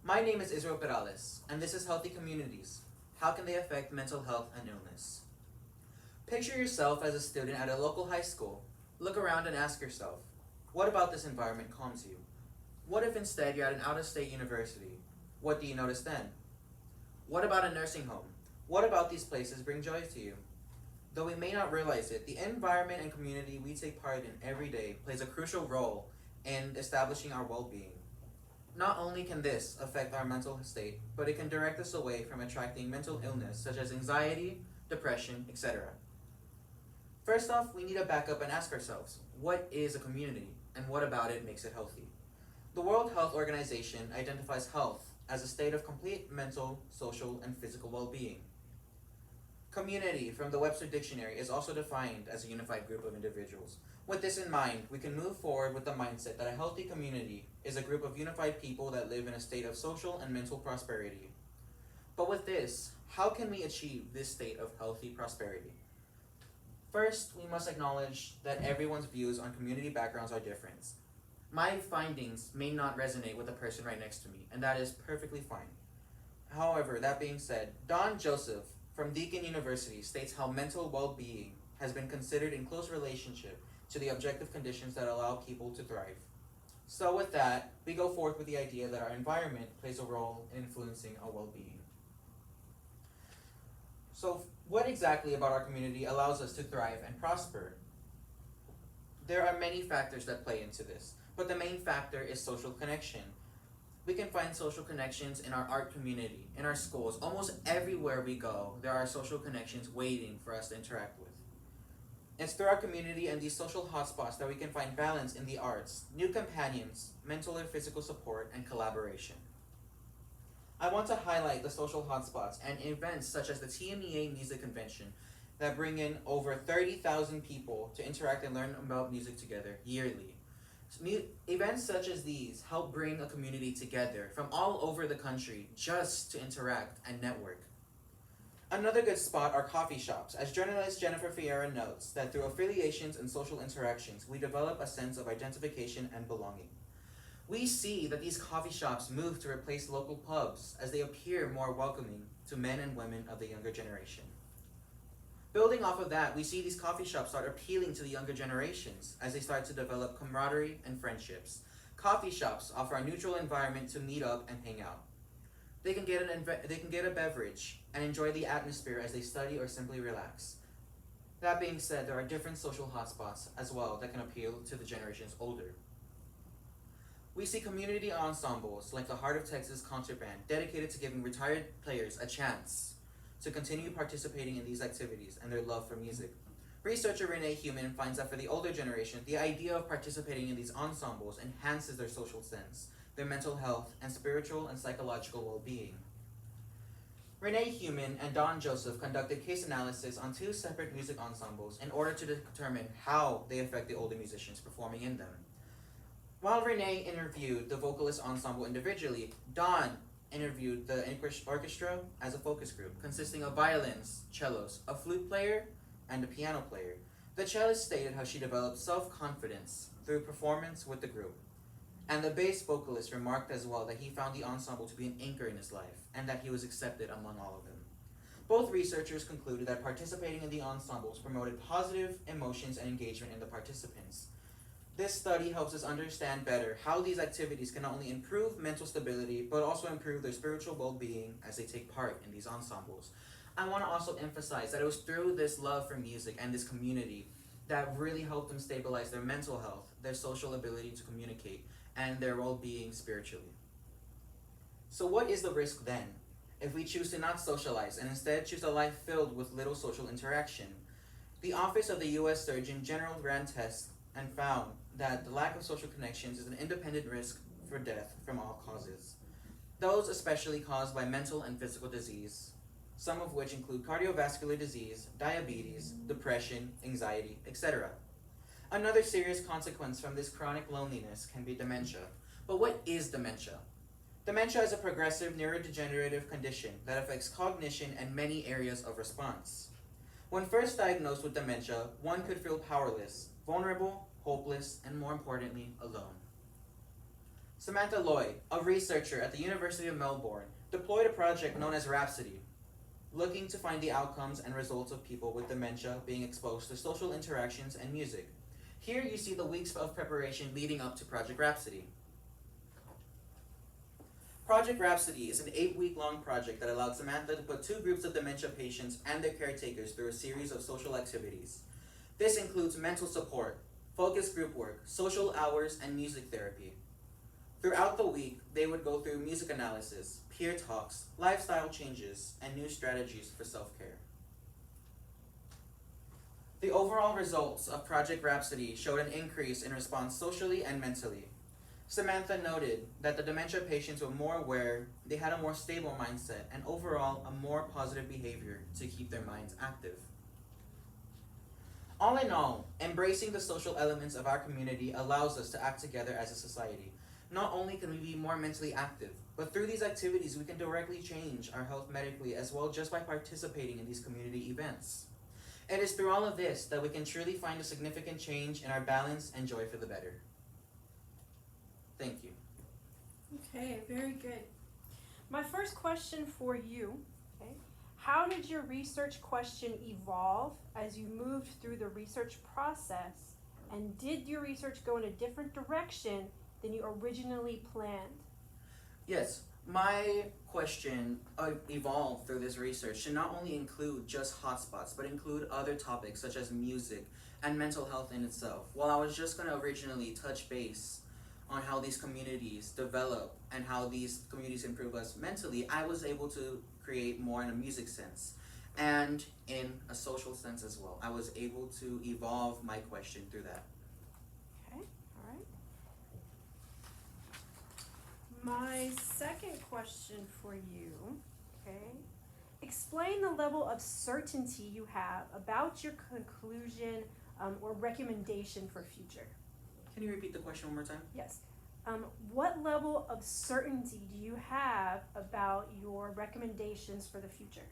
My name is Israel Perales, and this is Healthy Communities. How can they affect mental health and illness? Picture yourself as a student at a local high school. Look around and ask yourself, what about this environment calms you? What if instead you're at an out-of-state university? What do you notice then? What about a nursing home? What about these places bring joy to you? Though we may not realize it, the environment and community we take part in every day plays a crucial role in establishing our well-being. Not only can this affect our mental state, but it can direct us away from attracting mental illness such as anxiety, depression, etc. First off, we need to back up and ask ourselves, what is a community and what about it makes it healthy? The World Health Organization identifies health as a state of complete mental, social, and physical well-being. Community from the Webster Dictionary is also defined as a unified group of individuals. With this in mind, we can move forward with the mindset that a healthy community is a group of unified people that live in a state of social and mental prosperity. But with this, how can we achieve this state of healthy prosperity? First, we must acknowledge that everyone's views on community backgrounds are different. My findings may not resonate with the person right next to me, and that is perfectly fine. However, that being said, Don Joseph from Deakin University states how mental well-being has been considered in close relationship to the objective conditions that allow people to thrive. So with that, we go forth with the idea that our environment plays a role in influencing our well-being. So what exactly about our community allows us to thrive and prosper? There are many factors that play into this, but the main factor is social connection. We can find social connections in our art community, in our schools. Almost everywhere we go, there are social connections waiting for us to interact with. It's through our community and these social hotspots that we can find balance in the arts, new companions, mental and physical support, and collaboration. I want to highlight the social hotspots and events such as the TMEA Music Convention that bring in over 30,000 people to interact and learn about music together yearly. Events such as these help bring a community together from all over the country just to interact and network. Another good spot are coffee shops, as journalist Jennifer Fiera notes that through affiliations and social interactions, we develop a sense of identification and belonging. We see that these coffee shops move to replace local pubs as they appear more welcoming to men and women of the younger generation. Building off of that, we see these coffee shops start appealing to the younger generations as they start to develop camaraderie and friendships. Coffee shops offer a neutral environment to meet up and hang out. They can get a beverage and enjoy the atmosphere as they study or simply relax. That being said, there are different social hotspots as well that can appeal to the generations older. We see community ensembles like the Heart of Texas Concert Band dedicated to giving retired players a chance to continue participating in these activities and their love for music. Researcher Renee Human finds that for the older generation, the idea of participating in these ensembles enhances their social sense, their mental health, and spiritual and psychological well-being. Renee Human and Don Joseph conducted case analysis on two separate music ensembles in order to determine how they affect the older musicians performing in them. While Renee interviewed the vocalist ensemble individually, Don interviewed the orchestra as a focus group consisting of violins, cellos, a flute player, and a piano player. The cellist stated how she developed self-confidence through performance with the group. And the bass vocalist remarked as well that he found the ensemble to be an anchor in his life and that he was accepted among all of them. Both researchers concluded that participating in the ensembles promoted positive emotions and engagement in the participants. This study helps us understand better how these activities can not only improve mental stability, but also improve their spiritual well-being as they take part in these ensembles. I want to also emphasize that it was through this love for music and this community that really helped them stabilize their mental health, their social ability to communicate, and their well-being spiritually. So what is the risk then, if we choose to not socialize and instead choose a life filled with little social interaction? The Office of the U.S. Surgeon General ran tests and found that the lack of social connections is an independent risk for death from all causes. Those especially caused by mental and physical disease, some of which include cardiovascular disease, diabetes, depression, anxiety, etc. Another serious consequence from this chronic loneliness can be dementia. But what is dementia? Dementia is a progressive neurodegenerative condition that affects cognition and many areas of response. When first diagnosed with dementia, one could feel powerless, vulnerable, hopeless, and more importantly, alone. Samantha Lloyd, a researcher at the University of Melbourne, deployed a project known as Rhapsody, looking to find the outcomes and results of people with dementia being exposed to social interactions and music. Here you see the weeks of preparation leading up to Project Rhapsody. Project Rhapsody is an 8-week-long project that allowed Samantha to put 2 groups of dementia patients and their caretakers through a series of social activities. This includes mental support, focus group work, social hours, and music therapy. Throughout the week, they would go through music analysis, peer talks, lifestyle changes, and new strategies for self-care. The overall results of Project Rhapsody showed an increase in response socially and mentally. Samantha noted that the dementia patients were more aware, they had a more stable mindset, and overall a more positive behavior to keep their minds active. All in all, embracing the social elements of our community allows us to act together as a society. Not only can we be more mentally active, but through these activities we can directly change our health medically as well just by participating in these community events. It is through all of this that we can truly find a significant change in our balance and joy for the better. Thank you. Okay, very good. My first question for you, okay, how did your research question evolve as you moved through the research process, and did your research go in a different direction than you originally planned? Yes, my question evolved through this research to not only include just hotspots, but include other topics such as music and mental health in itself. While I was just going to originally touch base on how these communities develop and how these communities improve us mentally, I was able to create more in a music sense and in a social sense as well. I was able to evolve my question through that. Okay, all right. My second question for you, okay, explain the level of certainty you have about your conclusion or recommendation for future. Can you repeat the question one more time? Yes. What level of certainty do you have about your recommendations for the future?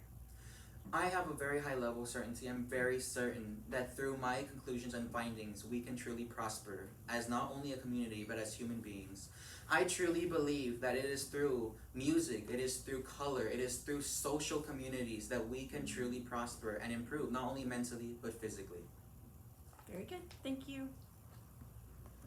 I have a very high level of certainty. I'm very certain that through my conclusions and findings, we can truly prosper as not only a community, but as human beings. I truly believe that it is through music, it is through color, it is through social communities that we can truly prosper and improve, not only mentally, but physically. Very good. Thank you.